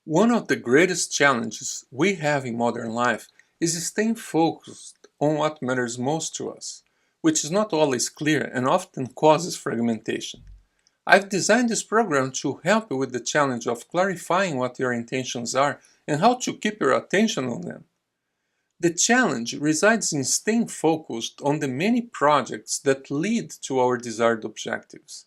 One of the greatest challenges we have in modern life is staying focused on what matters most to us, which is not always clear and often causes fragmentation. I've designed this program to help you with the challenge of clarifying what your intentions are and how to keep your attention on them. The challenge resides in staying focused on the many projects that lead to our desired objectives.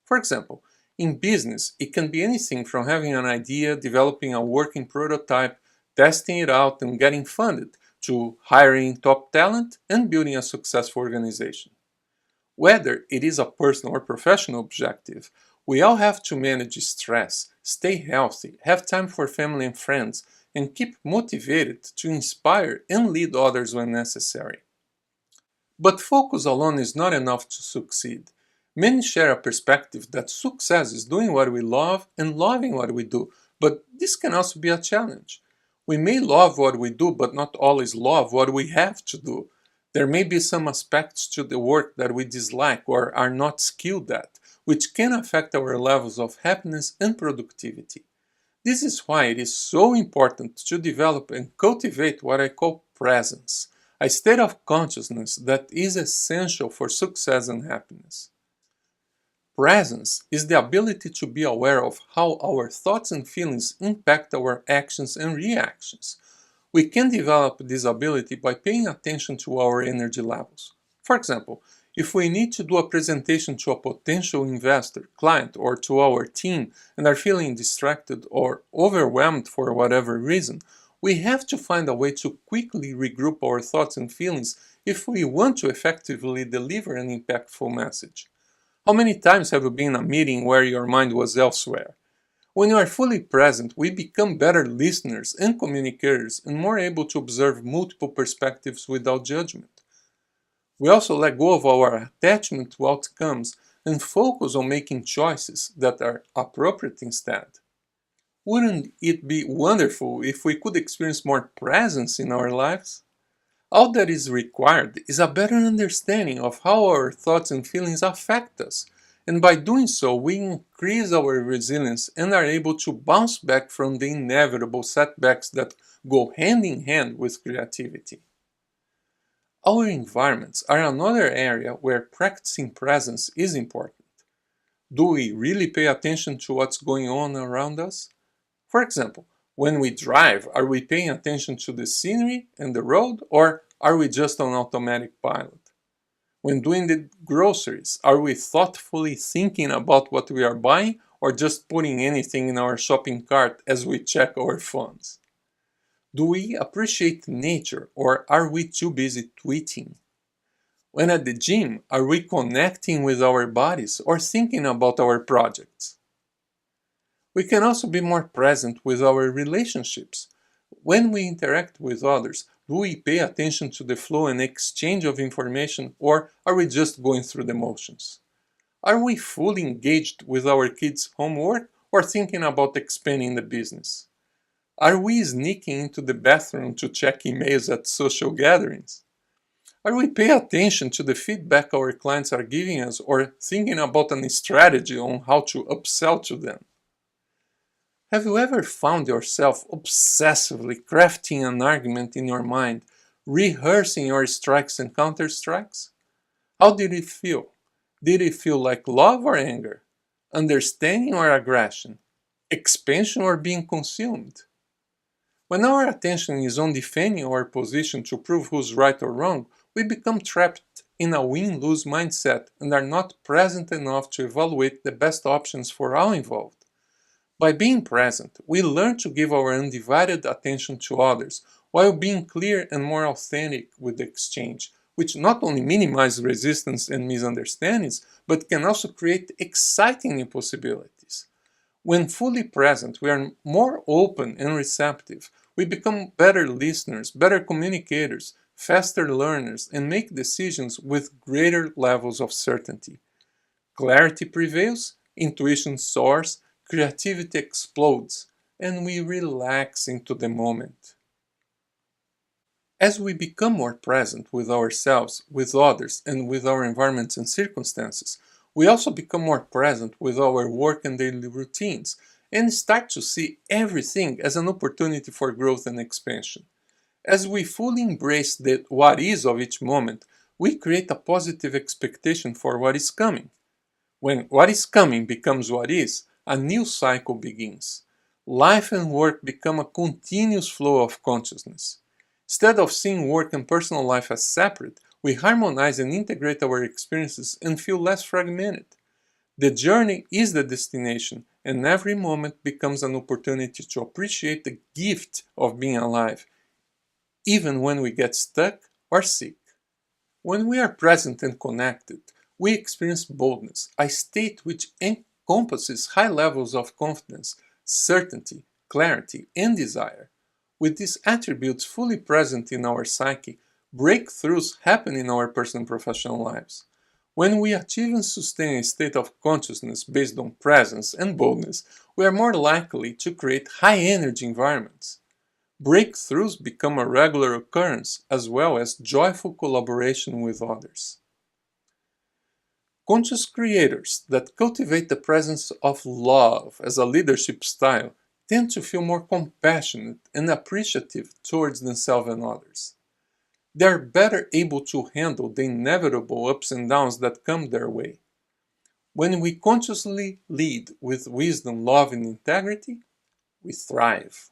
For example, in business, it can be anything from having an idea, developing a working prototype, testing it out, and getting funded, to hiring top talent and building a successful organization. Whether it is a personal or professional objective, we all have to manage stress, stay healthy, have time for family and friends, and keep motivated to inspire and lead others when necessary. But focus alone is not enough to succeed. Many share a perspective that success is doing what we love and loving what we do, but this can also be a challenge. We may love what we do, but not always love what we have to do. There may be some aspects to the work that we dislike or are not skilled at, which can affect our levels of happiness and productivity. This is why it is so important to develop and cultivate what I call presence, a state of consciousness that is essential for success and happiness. Presence is the ability to be aware of how our thoughts and feelings impact our actions and reactions. We can develop this ability by paying attention to our energy levels. For example, if we need to do a presentation to a potential investor, client, or to our team and are feeling distracted or overwhelmed for whatever reason, we have to find a way to quickly regroup our thoughts and feelings if we want to effectively deliver an impactful message. How many times have you been in a meeting where your mind was elsewhere? When you are fully present, we become better listeners and communicators and more able to observe multiple perspectives without judgment. We also let go of our attachment to outcomes and focus on making choices that are appropriate instead. Wouldn't it be wonderful if we could experience more presence in our lives? All that is required is a better understanding of how our thoughts and feelings affect us, and by doing so, we increase our resilience and are able to bounce back from the inevitable setbacks that go hand in hand with creativity. Our environments are another area where practicing presence is important. Do we really pay attention to what's going on around us? For example, when we drive, are we paying attention to the scenery and the road, or are we just on automatic pilot? When doing the groceries, are we thoughtfully thinking about what we are buying, or just putting anything in our shopping cart as we check our phones? Do we appreciate nature, or are we too busy tweeting? When at the gym, are we connecting with our bodies or thinking about our projects? We can also be more present with our relationships. When we interact with others, do we pay attention to the flow and exchange of information, or are we just going through the motions? Are we fully engaged with our kids' homework or thinking about expanding the business? Are we sneaking into the bathroom to check emails at social gatherings? Are we paying attention to the feedback our clients are giving us or thinking about a strategy on how to upsell to them? Have you ever found yourself obsessively crafting an argument in your mind, rehearsing your strikes and counterstrikes? How did it feel? Did it feel like love or anger? Understanding or aggression? Expansion or being consumed? When our attention is on defending our position to prove who's right or wrong, we become trapped in a win-lose mindset and are not present enough to evaluate the best options for all involved. By being present, we learn to give our undivided attention to others while being clear and more authentic with the exchange, which not only minimizes resistance and misunderstandings, but can also create exciting new possibilities. When fully present, we are more open and receptive. We become better listeners, better communicators, faster learners, and make decisions with greater levels of certainty. Clarity prevails, intuition soars, creativity explodes, and we relax into the moment. As we become more present with ourselves, with others, and with our environments and circumstances, we also become more present with our work and daily routines, and start to see everything as an opportunity for growth and expansion. As we fully embrace the what is of each moment, we create a positive expectation for what is coming. When what is coming becomes what is, a new cycle begins. Life and work become a continuous flow of consciousness. Instead of seeing work and personal life as separate, we harmonize and integrate our experiences and feel less fragmented. The journey is the destination, and every moment becomes an opportunity to appreciate the gift of being alive, even when we get stuck or sick. When we are present and connected, we experience boldness, a state which encompasses high levels of confidence, certainty, clarity, and desire. With these attributes fully present in our psyche, breakthroughs happen in our personal and professional lives. When we achieve and sustain a state of consciousness based on presence and boldness, we are more likely to create high energy environments. Breakthroughs become a regular occurrence as well as joyful collaboration with others. Conscious creators that cultivate the presence of love as a leadership style tend to feel more compassionate and appreciative towards themselves and others. They are better able to handle the inevitable ups and downs that come their way. When we consciously lead with wisdom, love, and integrity, we thrive.